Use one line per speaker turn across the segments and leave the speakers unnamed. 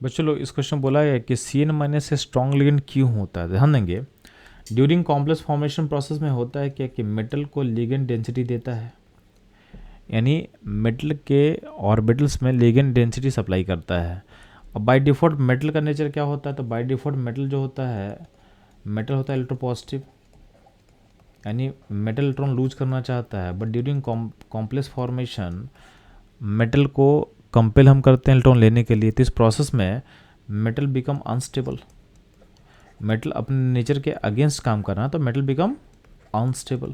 बच्चों लोग इस क्वेश्चन बोला है कि CN माइनस से स्ट्रॉन्ग लिगेंड क्यों होता है। ध्यान देंगे, ड्यूरिंग कॉम्प्लेक्स फॉर्मेशन प्रोसेस में होता है क्या कि मेटल को लिगेंड डेंसिटी देता है, यानी मेटल के ऑर्बिटल्स में लिगेंड डेंसिटी सप्लाई करता है। और बाय डिफ़ॉल्ट मेटल का नेचर क्या होता है, तो बाय डिफ़ॉल्ट मेटल जो होता है, मेटल होता है इलेक्ट्रोपॉजिटिव, यानी मेटल इलेक्ट्रॉन लूज करना चाहता है। But during complex formation metal को कंपेल हम करते हैं इलेक्ट्रॉन लेने के लिए, तो इस प्रोसेस में मेटल बिकम अनस्टेबल। मेटल अपने नेचर के अगेंस्ट काम कर रहा है तो मेटल बिकम अनस्टेबल।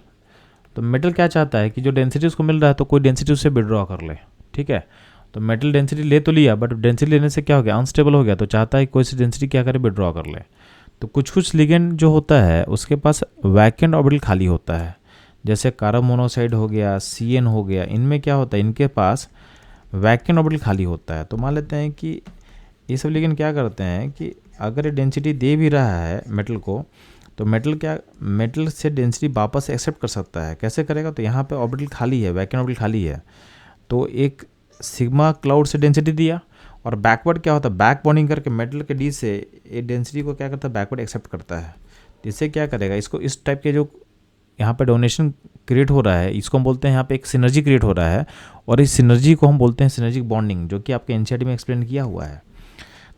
तो मेटल क्या चाहता है कि जो डेंसिटी उसको मिल रहा है तो कोई डेंसिटी उससे विड्रॉ कर ले, ठीक है। तो मेटल डेंसिटी ले तो लिया, बट डेंसिटी लेने से क्या हो गया, अनस्टेबल हो गया, तो चाहता है कोई सी डेंसिटी क्या करे, विड्रॉ कर ले। तो कुछ कुछ लिगेंड जो होता है उसके पास वैकेंट ऑर्बिटल खाली होता है, जैसे कार्बन मोनोऑक्साइड हो गया, CN हो गया, इनमें क्या होता है, इनके पास वैकेंट ऑर्बिटल खाली होता है। तो मान लेते हैं कि ये सब लिगेंड क्या करते हैं कि अगर ये डेंसिटी दे भी रहा है मेटल को, तो मेटल से डेंसिटी वापस एक्सेप्ट कर सकता है। कैसे करेगा, तो यहाँ पे ऑर्बिटल खाली है, वैकेंट ऑर्बिटल खाली है, तो एक सिग्मा क्लाउड से डेंसिटी दिया, और बैकवर्ड क्या होता है, बैक बॉन्डिंग करके मेटल के डी से ये डेंसिटी को क्या करता है, बैकवर्ड एक्सेप्ट करता है। तो इससे क्या करेगा, इसको इस टाइप के जो यहाँ पे डोनेशन क्रिएट हो रहा है, इसको हम बोलते हैं यहाँ पे एक सिनर्जी क्रिएट हो रहा है, और इस सिनर्जी को हम बोलते हैं सिनर्जिक बॉन्डिंग, जो कि आपके एनसीईआरटी में एक्सप्लेन किया हुआ है।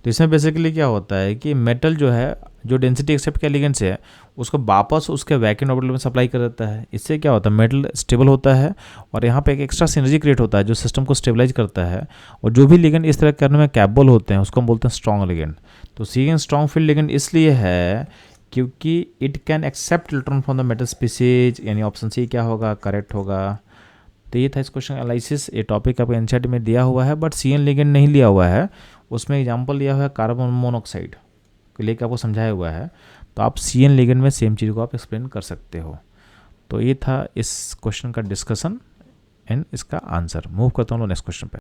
तो इसमें बेसिकली क्या होता है कि मेटल जो है, जो डेंसिटी एक्सेप्ट किया लिगेंड से है, उसको वापस उसके वैकेंट ऑर्बिटल में सप्लाई कर देता है। इससे क्या होता है, मेटल स्टेबल होता है, और यहाँ पे एक एक्स्ट्रा सिनर्जी क्रिएट होता है जो सिस्टम को स्टेबलाइज करता है। और जो भी लिगेंड इस तरह करने में कैपेबल होते हैं उसको हम बोलते हैं स्ट्रॉन्ग लिगेंड। तो CN स्ट्रॉन्ग फील्ड लिगेंड इसलिए है क्योंकि it can accept electron from the metal species, यानी ऑप्शन C क्या होगा, करेक्ट होगा। तो ये था इस क्वेश्चन एनालिसिस। ये टॉपिक आपको एनसीईआरटी में दिया हुआ है, बट CN लिगेंड नहीं लिया हुआ है, उसमें एग्जांपल लिया हुआ है कार्बन मोनोऑक्साइड को लेकर आपको समझाया हुआ है। तो आप CN लिगेंड में सेम चीज़ को आप एक्सप्लेन कर सकते हो। तो ये था इस क्वेश्चन का डिस्कशन एंड इसका आंसर। मूव करता हूँ नेक्स्ट क्वेश्चन पे।